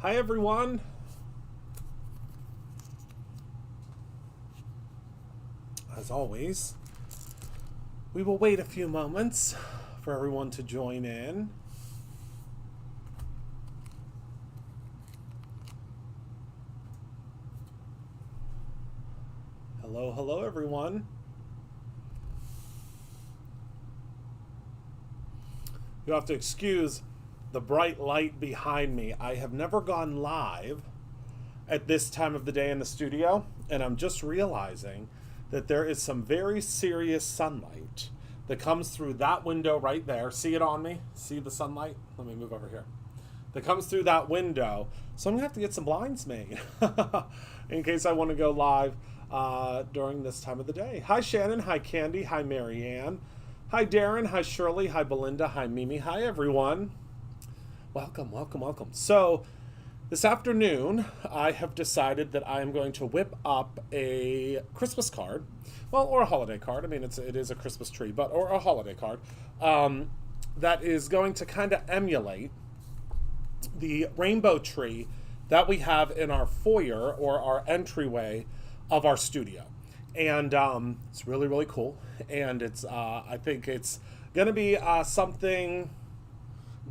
Hi everyone. As always, we will wait a few moments for everyone to join in. Hello, hello everyone. You'll have to excuse the bright light behind me. I have never gone live at this time of the day in the studio, and I'm just realizing that there is some very serious sunlight that comes through that window right there. See it on me? See the sunlight? Let me move over here. That comes through that window. So I'm gonna have to get some blinds made in case I want to go live during this time of the day. Hi Shannon, hi Candy, hi Marianne, hi Darren, hi Shirley, hi Belinda, hi Mimi, hi everyone. Welcome, welcome, welcome. So this afternoon, I have decided that I am going to whip up a Christmas card, well, or a holiday card. I mean, it is a Christmas tree, or a holiday card that is going to kind of emulate the rainbow tree that we have in our foyer or our entryway of our studio. And it's really, really cool. And it's I think it's going to be something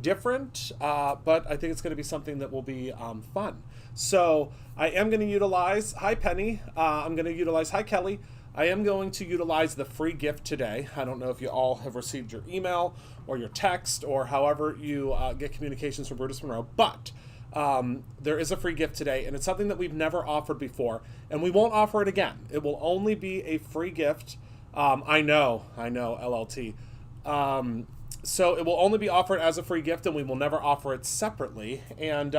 different, but I think it's going to be something that will be fun. So I am going to utilize, hi Penny, I'm going to utilize, hi Kelly, I am going to utilize the free gift today. I don't know if you all have received your email or your text or however you get communications from Brutus Monroe, but there is a free gift today, and it's something that we've never offered before, and we won't offer it again. It will only be a free gift. I know, LLT. So it will only be offered as a free gift, and we will never offer it separately. And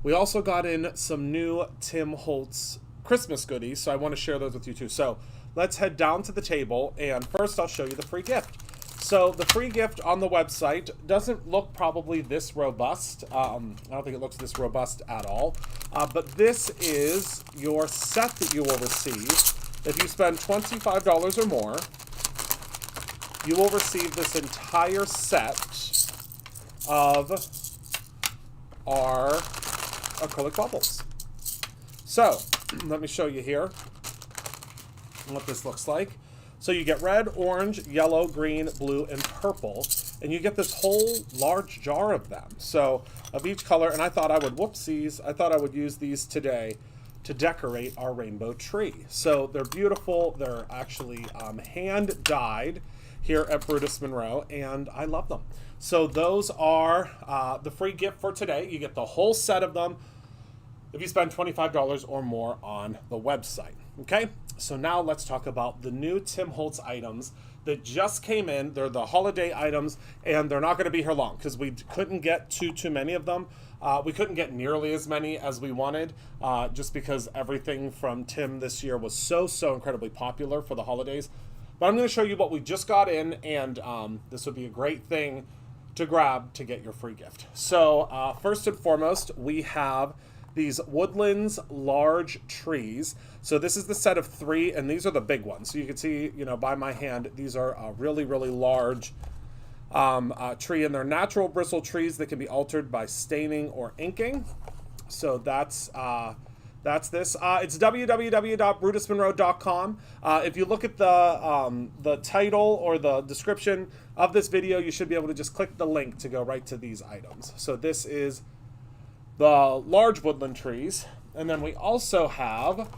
we also got in some new Tim Holtz Christmas goodies, so I want to share those with you too. So let's head down to the table, and first I'll show you the free gift. So the free gift on the website doesn't look probably this robust. I don't think it looks this robust at all. But this is your set that you will receive. If you spend $25 or more, you will receive this entire set of our acrylic bubbles. So let me show you here what this looks like. So you get red, orange, yellow, green, blue, and purple, and you get this whole large jar of them. So of each color, and I thought I would use these today to decorate our rainbow tree. So they're beautiful. They're actually hand dyed here at Brutus Monroe, and I love them. So those are the free gift for today. You get the whole set of them if you spend $25 or more on the website. Okay, so now let's talk about the new Tim Holtz items that just came in. They're the holiday items, and they're not going to be here long because we couldn't get too many of them. We couldn't get nearly as many as we wanted, just because everything from Tim this year was so incredibly popular for the holidays. But I'm going to show you what we just got in, and this would be a great thing to grab to get your free gift. So first and foremost, we have these Woodlands large trees. So this is the set of 3, and these are the big ones. So you can see, by my hand, these are a really, really large tree, and they're natural bristle trees that can be altered by staining or inking. So that's this. It's www.brutusmonroe.com. If you look at the title or the description of this video, you should be able to just click the link to go right to these items. So this is the large woodland trees, and then we also have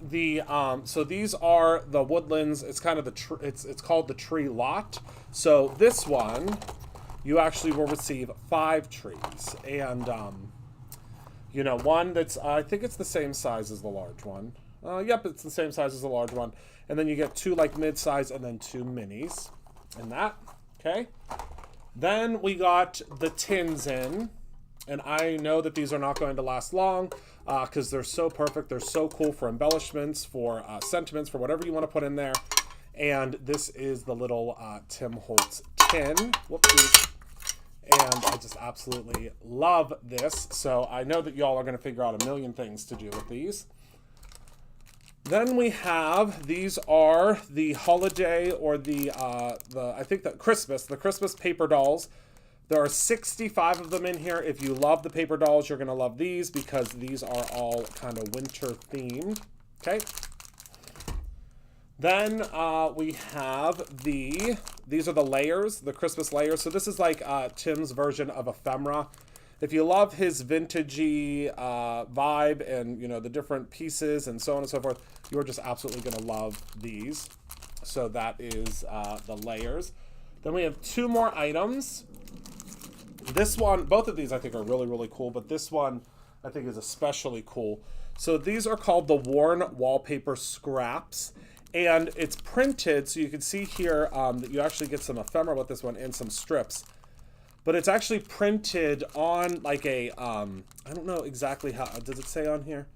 the so these are the Woodlands. It's kind of it's called the tree lot. So this one, you actually will receive 5 trees, and one that's, I think it's the same size as the large one. Yep, it's the same size as the large one. And then you get 2 like mid-size and then 2 minis in that, okay? Then we got the tins in, and I know that these are not going to last long because they're so perfect. They're so cool for embellishments, for sentiments, for whatever you want to put in there. And this is the little Tim Holtz tin. Whoopsie. And I just absolutely love this. So I know that y'all are going to figure out a million things to do with these. Then we have, these are the holiday or the Christmas paper dolls There are 65 of them in here. If you love the paper dolls, you're going to love these because these are all kind of winter themed. Okay. Then we have these are the layers, the Christmas layers. So this is like Tim's version of ephemera. If you love his vintagey vibe and, you know, the different pieces and so on and so forth, you're just absolutely going to love these. So that is the layers. Then we have two more items. This one, both of these I think are really, really cool, but this one I think is especially cool. So these are called the Worn Wallpaper Scraps, and it's printed, so you can see here that you actually get some ephemera with this one and some strips. But it's actually printed on like a, I don't know exactly how, does it say on here?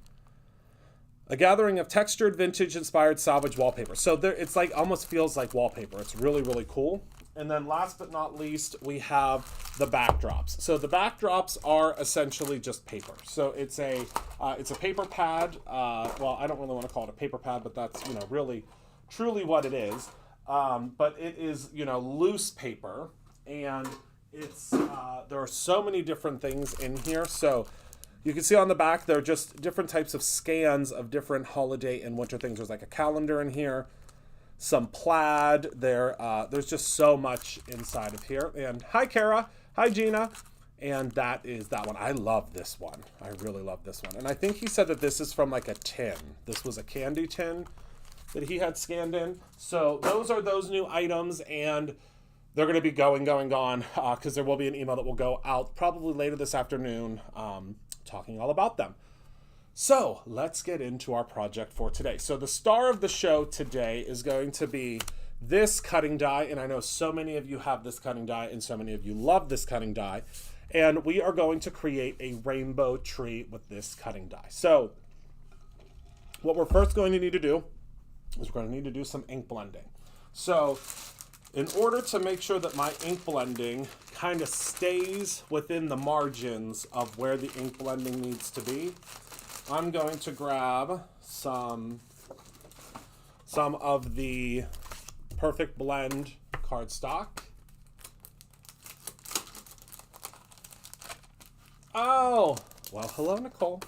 A gathering of textured, vintage-inspired salvage wallpaper. So there, it's like, almost feels like wallpaper. It's really, really cool. And then last but not least, we have the backdrops. So the backdrops are essentially just paper. So it's a paper pad. Well, I don't really want to call it a paper pad, but that's, you know, really, truly what it is. But it is, you know, loose paper, and it's there are so many different things in here. So you can see on the back, there are just different types of scans of different holiday and winter things. There's like a calendar in here, some plaid. There's just so much inside of here. And hi, Kara. Hi, Gina. And that is that one. I love this one. I really love this one. And I think he said that this is from like a tin. This was a candy tin that he had scanned in. So those are those new items, and they're going to be gone, because there will be an email that will go out probably later this afternoon talking all about them. So let's get into our project for today. So the star of the show today is going to be this cutting die, and I know so many of you have this cutting die and so many of you love this cutting die, and we are going to create a rainbow tree with this cutting die. So what we're first going to need to do is we're going to need to do some ink blending. So in order to make sure that my ink blending kind of stays within the margins of where the ink blending needs to be, I'm going to grab some of the Perfect Blend cardstock. Oh, well, hello, Nicole.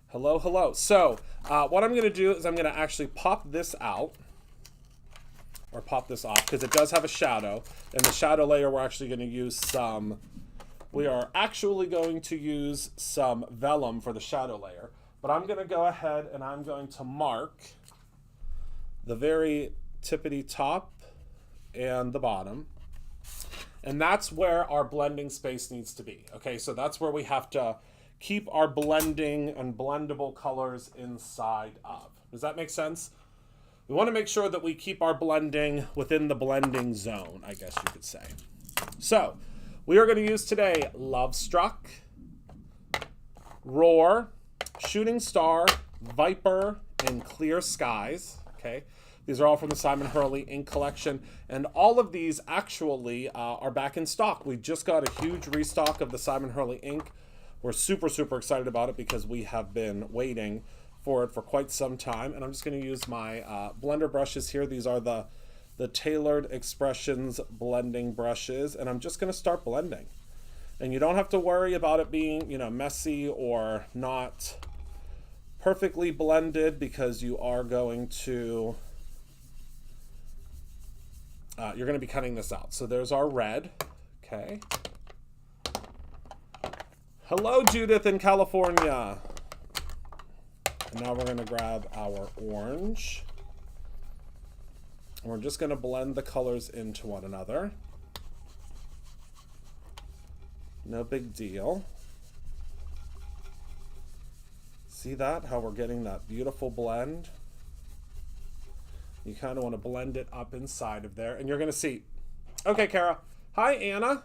Hello, hello. So what I'm going to do is I'm going to actually pop this out, or pop this off, because it does have a shadow. And the shadow layer, we're actually going to use some, we are actually going to use some vellum for the shadow layer. But I'm going to go ahead and I'm going to mark the very tippity top and the bottom. And that's where our blending space needs to be. Okay, so that's where we have to keep our blending and blendable colors inside of. Does that make sense? We want to make sure that we keep our blending within the blending zone, I guess you could say. So we are going to use today Love Struck, Roar, Shooting Star, Viper, and Clear Skies. Okay, these are all from the Simon Hurley ink collection, and all of these actually are back in stock. We just got a huge restock of the Simon Hurley ink. We're super, super excited about it because we have been waiting for it for quite some time. And I'm just going to use my blender brushes here. These are the Tailored Expressions blending brushes, and I'm just going to start blending. And you don't have to worry about it being, you know, messy or not perfectly blended, because you are going to you're going to be cutting this out. So there's our red. Okay. Hello, Judith in California. And now we're going to grab our orange. And we're just going to blend the colors into one another. No big deal. See that? How we're getting that beautiful blend? You kind of want to blend it up inside of there. And you're going to see. Okay, Kara. Hi, Anna.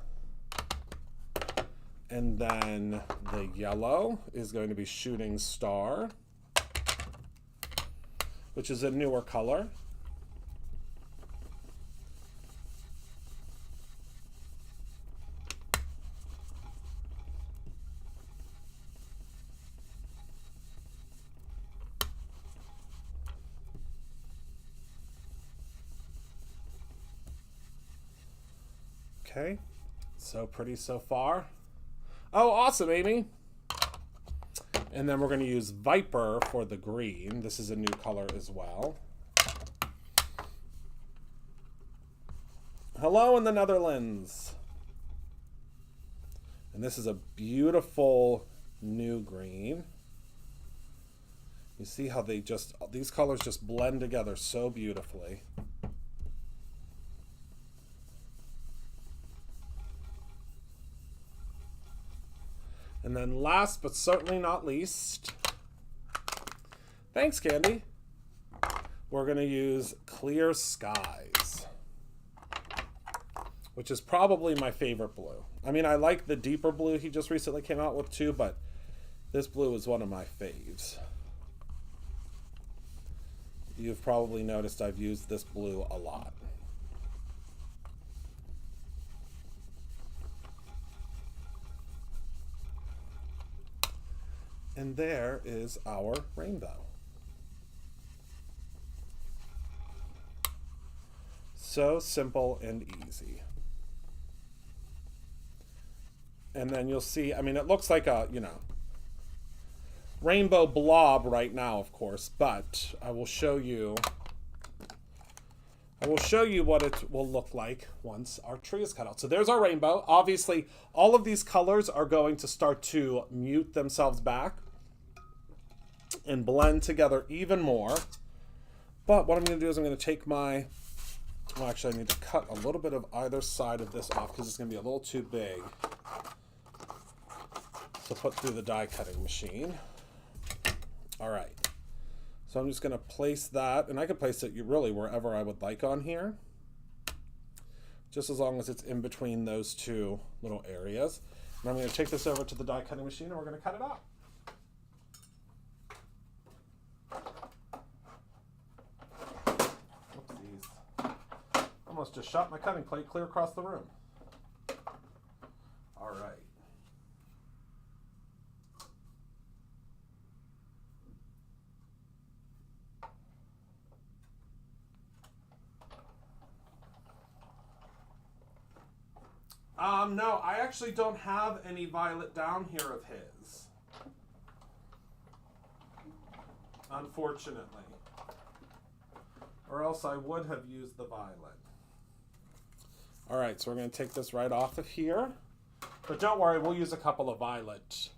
And then the yellow is going to be Shooting Star, which is a newer color. Okay, So pretty so far. Oh, awesome, Amy. And then we're going to use Viper for the green. This is a new color as well. Hello in the Netherlands. And this is a beautiful new green. You see how these colors just blend together so beautifully. And then last but certainly not least, thanks, Candy, we're going to use Clear Skies, which is probably my favorite blue. I mean, I like the deeper blue he just recently came out with too, but this blue is one of my faves. You've probably noticed I've used this blue a lot. And there is our rainbow. So simple and easy. And then you'll see, I mean, it looks like a, rainbow blob right now, of course, but I will show you what it will look like once our tree is cut out. So there's our rainbow. Obviously, all of these colors are going to start to mute themselves back and blend together even more. But what I'm going to do is I'm going to take my, well, actually I need to cut a little bit of either side of this off because it's going to be a little too big to put through the die cutting machine. All right. So I'm just going to place that, and I can place it really wherever I would like on here, just as long as it's in between those two little areas. And I'm going to take this over to the die cutting machine and we're going to cut it out. Oopsies. Almost just shot my cutting plate clear across the room. All right. No, I actually don't have any violet down here of his. Unfortunately. Or else I would have used the violet. Alright, so we're going to take this right off of here. But don't worry, we'll use a couple of violet.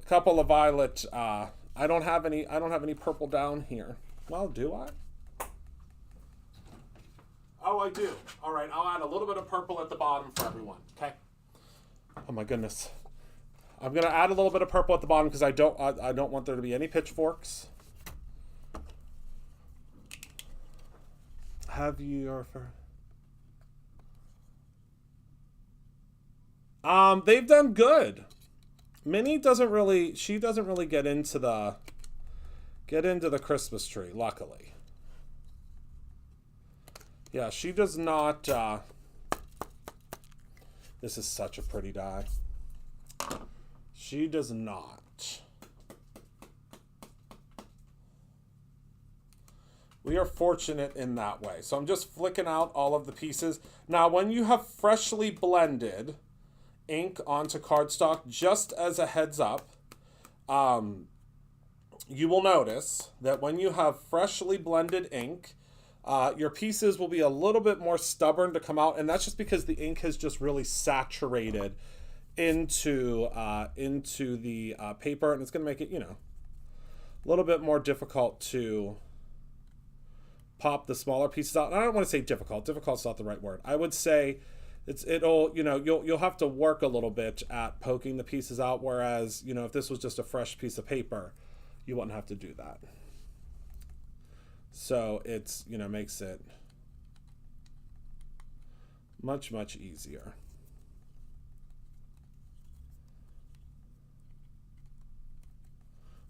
I don't have any purple down here. Well, do I? Oh, I do. All right, I'll add a little bit of purple at the bottom for everyone, okay? Oh my goodness. I'm going to add a little bit of purple at the bottom because I don't want there to be any pitchforks. Have you they've done good. Minnie doesn't really get into the Christmas tree, luckily. Yeah, she does not. This is such a pretty die. She does not. We are fortunate in that way. So I'm just flicking out all of the pieces. Now, when you have freshly blended ink onto cardstock, just as a heads up, you will notice that when you have freshly blended ink, your pieces will be a little bit more stubborn to come out, and that's just because the ink has just really saturated into the paper, and it's going to make it, a little bit more difficult to pop the smaller pieces out. And I don't want to say difficult. Difficult's not the right word. I would say you'll have to work a little bit at poking the pieces out, whereas, if this was just a fresh piece of paper, you wouldn't have to do that. So it's, makes it much, much easier.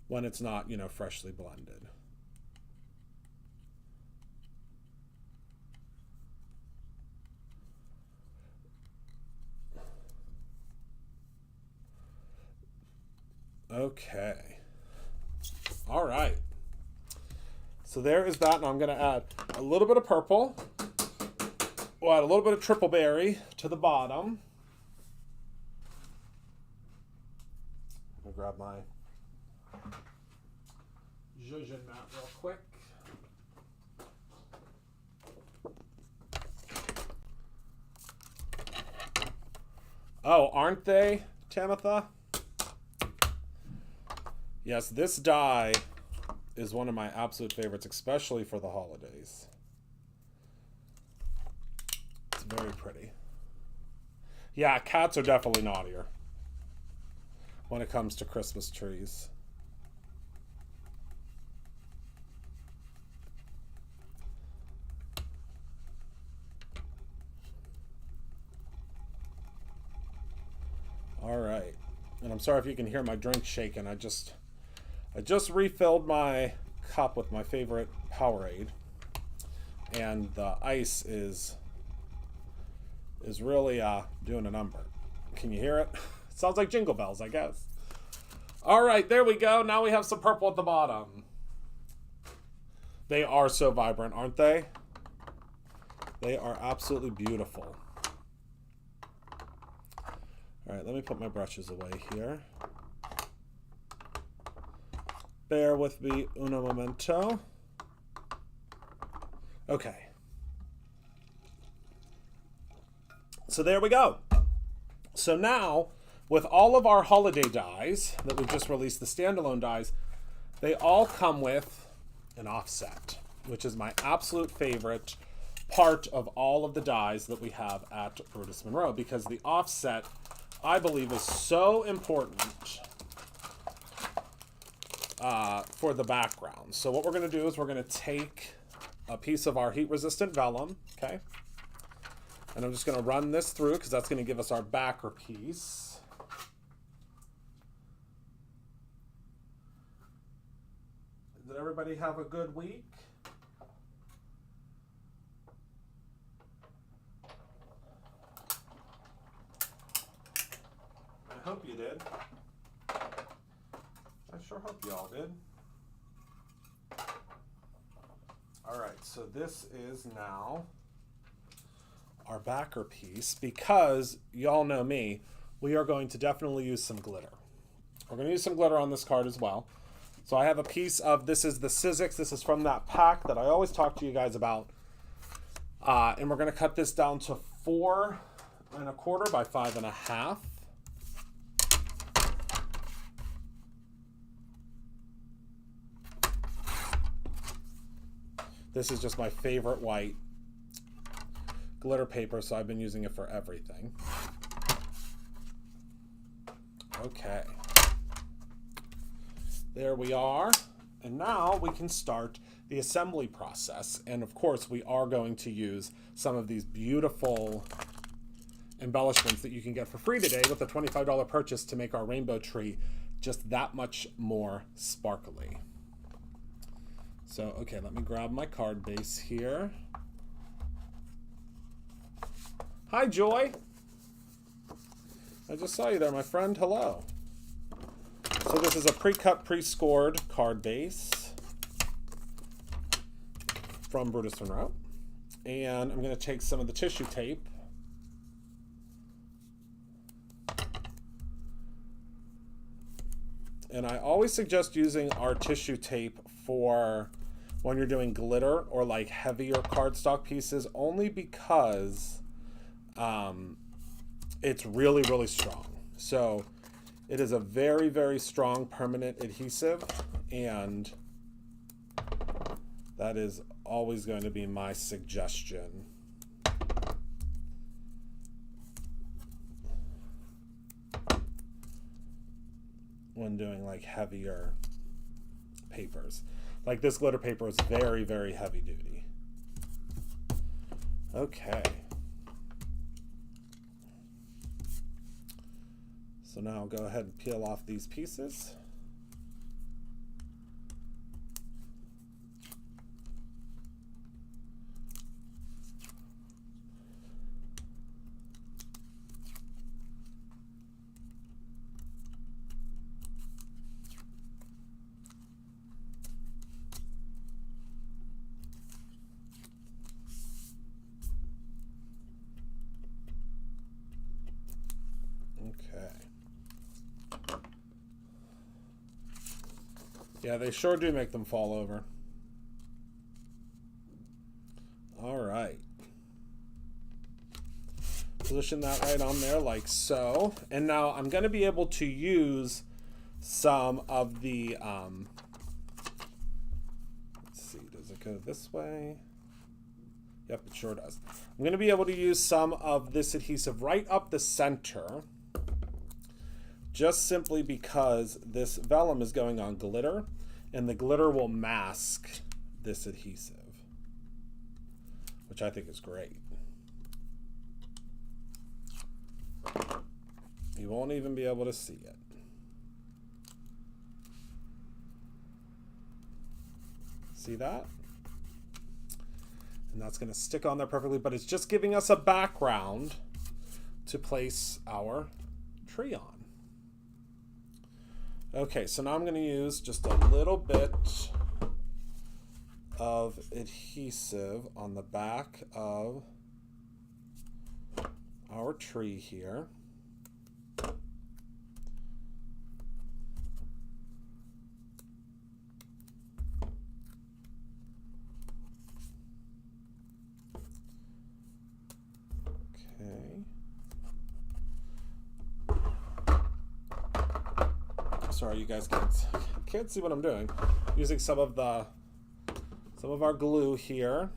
When it's not, freshly blended. Okay. All right. So there is that, and I'm going to add a little bit of purple. We'll add a little bit of triple berry to the bottom. I'll grab my zhuzh mat real quick. Oh, aren't they, Tamitha? Yes, this die is one of my absolute favorites, especially for the holidays. It's very pretty. Yeah, cats are definitely naughtier when it comes to Christmas trees. All right. And I'm sorry if you can hear my drink shaking. I just refilled my cup with my favorite Powerade, and the ice is really doing a number. Can you hear it? It sounds like jingle bells, I guess. All right, there we go. Now we have some purple at the bottom. They are so vibrant, aren't they? They are absolutely beautiful. All right, let me put my brushes away here. Bear with me uno momento. Okay. So there we go. So now, with all of our holiday dies that we've just released, the standalone dies, they all come with an offset, which is my absolute favorite part of all of the dies that we have at Brutus Monroe, because the offset, I believe, is so important for the background. So what we're going to do is we're going to take a piece of our heat-resistant vellum, okay? And I'm just going to run this through because that's going to give us our backer piece. Did everybody have a good week? I hope you did. I sure hope you all did. All right, so this is now our backer piece, because y'all know me, we are going to definitely use some glitter. We're going to use some glitter on this card as well. So I have a piece of, this is the Sizzix. This is from that pack that I always talk to you guys about. And we're going to cut this down to 4 1/4 by 5 1/2. This is just my favorite white glitter paper, so I've been using it for everything. Okay. There we are. And now we can start the assembly process. And of course, we are going to use some of these beautiful embellishments that you can get for free today with a $25 purchase to make our rainbow tree just that much more sparkly. So, okay, let me grab my card base here. Hi, Joy. I just saw you there, my friend. Hello. So this is a pre-cut, pre-scored card base from Brutus Monroe. And I'm going to take some of the tissue tape. And I always suggest using our tissue tape for when you're doing glitter or like heavier cardstock pieces, only because it's really, really strong. So it is a very, very strong permanent adhesive, and that is always going to be my suggestion. When doing like heavier papers. Like this glitter paper is very, very heavy duty. Okay. So now I'll go ahead and peel off these pieces. Yeah, they sure do make them fall over. All right. Position that right on there like so. And now I'm going to be able to use some of the, let's see, does it go this way? Yep, it sure does. I'm going to be able to use some of this adhesive right up the center, just simply because this vellum is going on glitter, and the glitter will mask this adhesive, which I think is great. You won't even be able to see it. See that? And that's going to stick on there perfectly, but it's just giving us a background to place our tree on. Okay, so now I'm going to use just a little bit of adhesive on the back of our tree here. Sorry, you guys can't see what I'm doing. I'm using some of our glue here.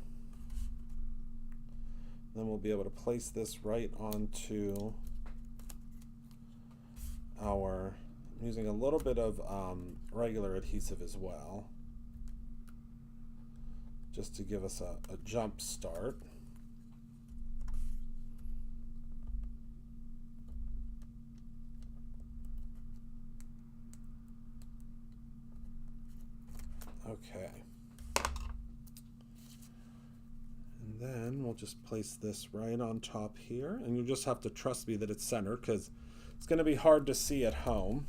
Then we'll be able to place this right onto our. I'm using a little bit of regular adhesive as well, just to give us a jump start. Okay. And then we'll just place this right on top here, and you'll just have to trust me that it's centered because it's going to be hard to see at home.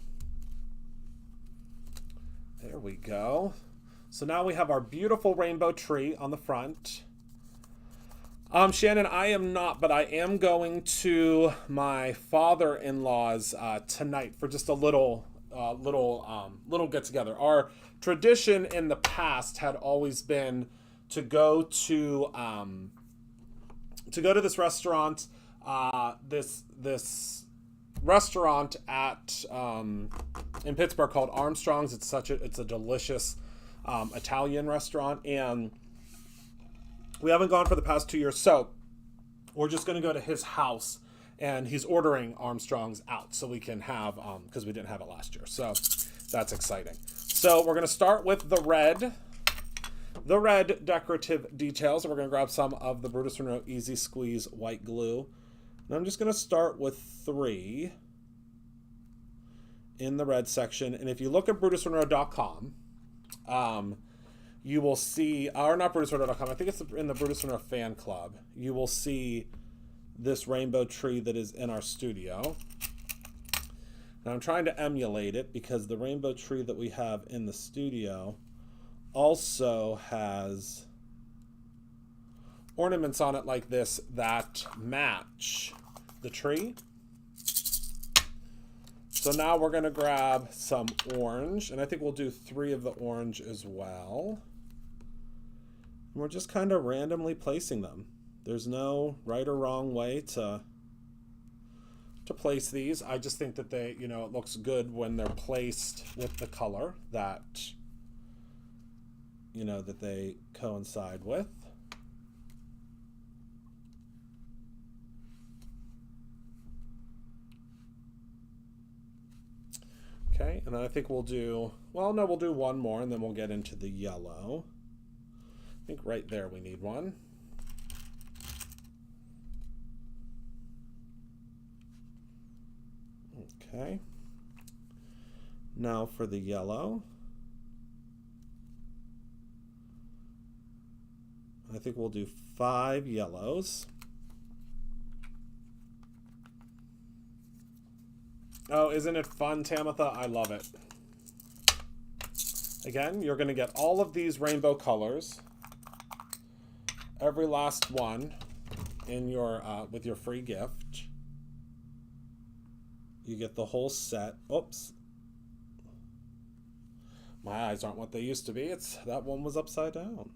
There we go. So now we have our beautiful rainbow tree on the front. Shannon, I am not, but I am going to my father-in-law's tonight for just a little get together. Our tradition in the past had always been to go to this restaurant, this restaurant at in Pittsburgh called Armstrong's. It's a delicious Italian restaurant, and we haven't gone for the past 2 years, so we're just going to go to his house. And he's ordering Armstrong's out so we can have, because we didn't have it last year. So that's exciting. So we're going to start with the red decorative details. And we're going to grab some of the Brutus Monroe Easy Squeeze white glue. And I'm just going to start with 3 in the red section. And if you look at BrutusMonroe.com, you will see, or not BrutusMonroe.com, I think it's in the Brutus Monroe fan club, you will see this rainbow tree that is in our studio. Now I'm trying to emulate it because the rainbow tree that we have in the studio also has ornaments on it like this that match the tree. So now we're going to grab some orange, and I think we'll do 3 of the orange as well. And we're just kind of randomly placing them. There's no right or wrong way to place these. I just think that they, it looks good when they're placed with the color that, that they coincide with. Okay, and then I think we'll do, we'll do one more and then we'll get into the yellow. I think right there we need one. Okay, now for the yellow. I think we'll do 5 yellows. Oh, isn't it fun, Tamitha? I love it. Again, you're going to get all of these rainbow colors, every last one, in your with your free gift. You get the whole set. Oops. My eyes aren't what they used to be. That one was upside down.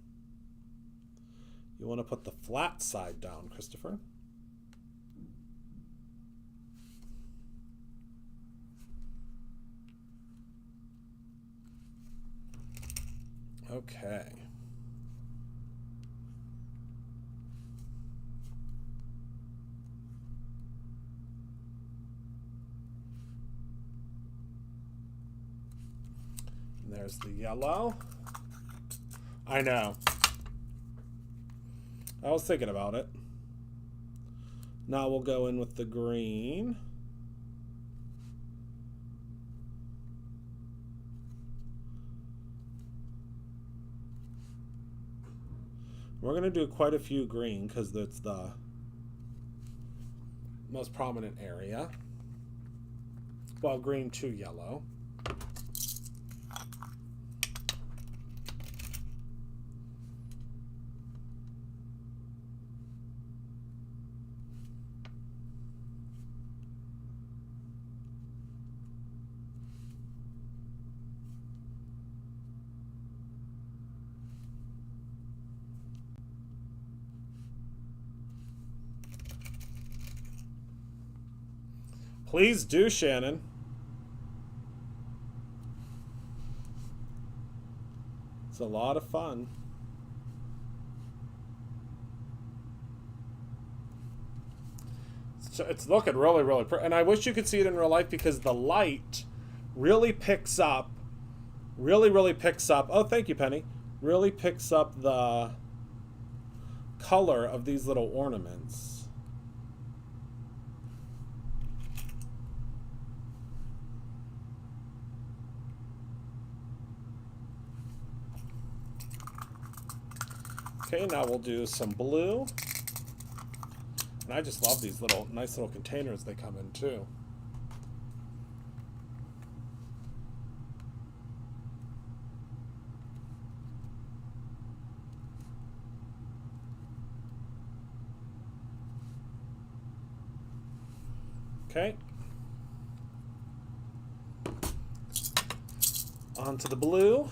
You want to put the flat side down, Christopher. Okay. And there's the yellow. I know. I was thinking about it. Now we'll go in with the green. We're going to do quite a few green because that's the most prominent area. Well, green to yellow. Please do, Shannon. It's a lot of fun. So it's looking really, really pretty. And I wish you could see it in real life because the light really picks up, really picks up. Oh, thank you, Penny. Really picks up the color of these little ornaments. Okay, now we'll do some blue. And I just love these nice little containers they come in too. Okay. On to the blue.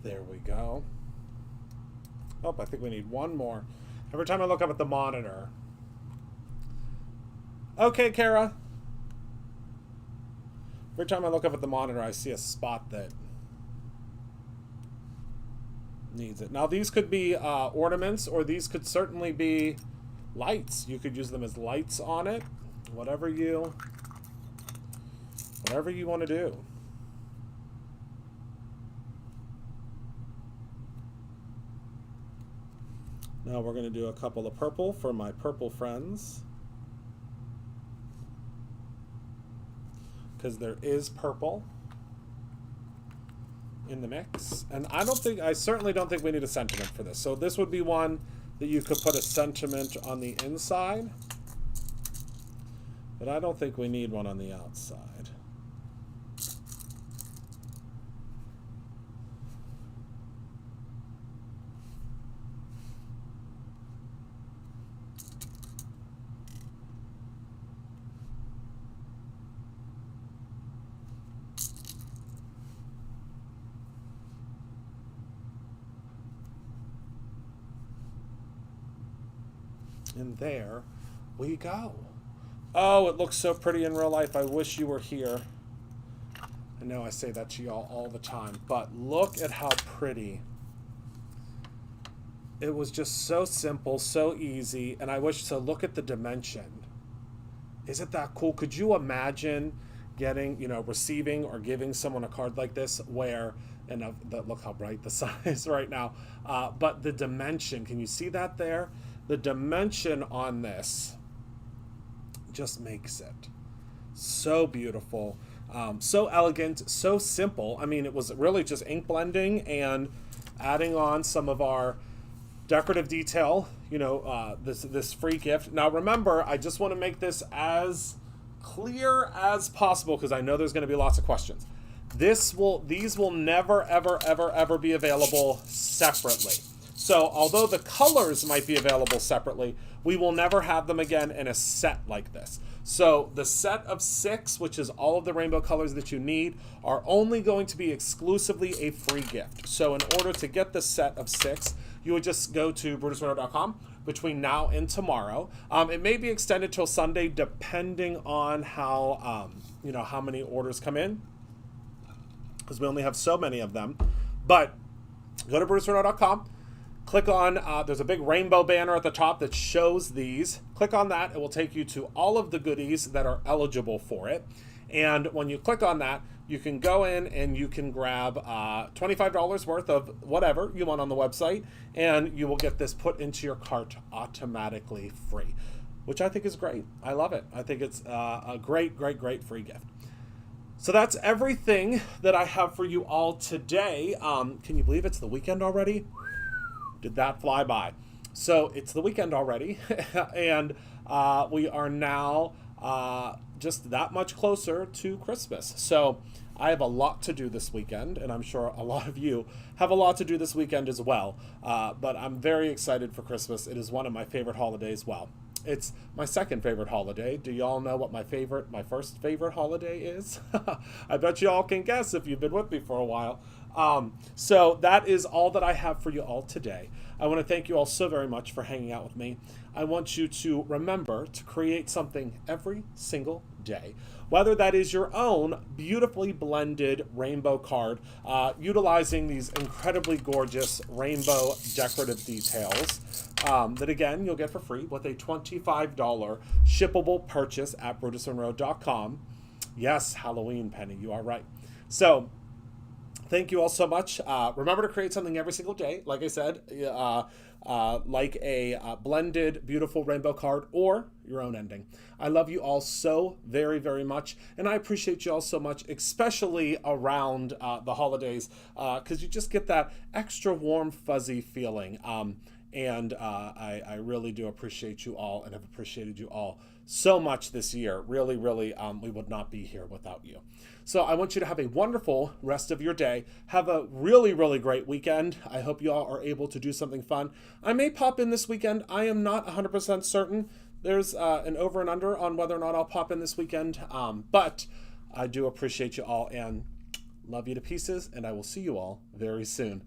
There we go. Oh, I think we need one more. Every time I look up at the monitor. Okay, Kara. Every time I look up at the monitor, I see a spot that needs it. Now, these could be ornaments, or these could certainly be lights. You could use them as lights on it. Whatever you want to do. Now we're going to do a couple of purple for my purple friends. Because there is purple in the mix. And I certainly don't think we need a sentiment for this. So this would be one that you could put a sentiment on the inside. But I don't think we need one on the outside. And there we go. Oh, it looks so pretty in real life. I wish you were here. I know I say that to y'all all the time, but look at how pretty. It was just so simple, so easy, and I wish to look at the dimension. Isn't that cool? Could you imagine getting, receiving or giving someone a card like this where, look how bright the sun is right now, but the dimension, can you see that there? The dimension on this just makes it so beautiful. So elegant, so simple. I mean, it was really just ink blending and adding on some of our decorative detail, this free gift. Now remember, I just want to make this as clear as possible because I know there's going to be lots of questions. These will never, ever, ever, ever be available separately. So although the colors might be available separately, we will never have them again in a set like this. So the set of 6, which is all of the rainbow colors that you need, are only going to be exclusively a free gift. So in order to get the set of 6, you would just go to brutusmonroe.com between now and tomorrow. It may be extended till Sunday depending on how many orders come in, because we only have so many of them. But go to brutusmonroe.com. Click on, there's a big rainbow banner at the top that shows these. Click on that. It will take you to all of the goodies that are eligible for it. And when you click on that, you can go in and you can grab $25 worth of whatever you want on the website, and you will get this put into your cart automatically free, which I think is great. I love it. I think it's a great, great, great free gift. So that's everything that I have for you all today. Can you believe it's the weekend already? Did that fly by? So it's the weekend already, and we are now just that much closer to Christmas. So I have a lot to do this weekend, and I'm sure a lot of you have a lot to do this weekend as well. But I'm very excited for Christmas. It is one of my favorite holidays. Well, it's my second favorite holiday. Do y'all know what my first favorite holiday is? I bet you all can guess if you've been with me for a while. So that is all that I have for you all today. I want to thank you all so very much for hanging out with me. I want you to remember to create something every single day, whether that is your own beautifully blended rainbow card, utilizing these incredibly gorgeous rainbow decorative details that, again, you'll get for free with a $25 shippable purchase at brutusmonroe.com. Yes, Halloween, Penny, you are right. So thank you all so much. Remember to create something every single day, like I said, like a blended, beautiful rainbow card or your own ending. I love you all so very, very much, and I appreciate you all so much, especially around the holidays, because you just get that extra warm, fuzzy feeling. And I really do appreciate you all and have appreciated you all so much this year. Really, really, we would not be here without you. So I want you to have a wonderful rest of your day. Have a really, really great weekend. I hope you all are able to do something fun. I may pop in this weekend. I am not 100% certain. There's an over and under on whether or not I'll pop in this weekend. But I do appreciate you all and love you to pieces, and I will see you all very soon.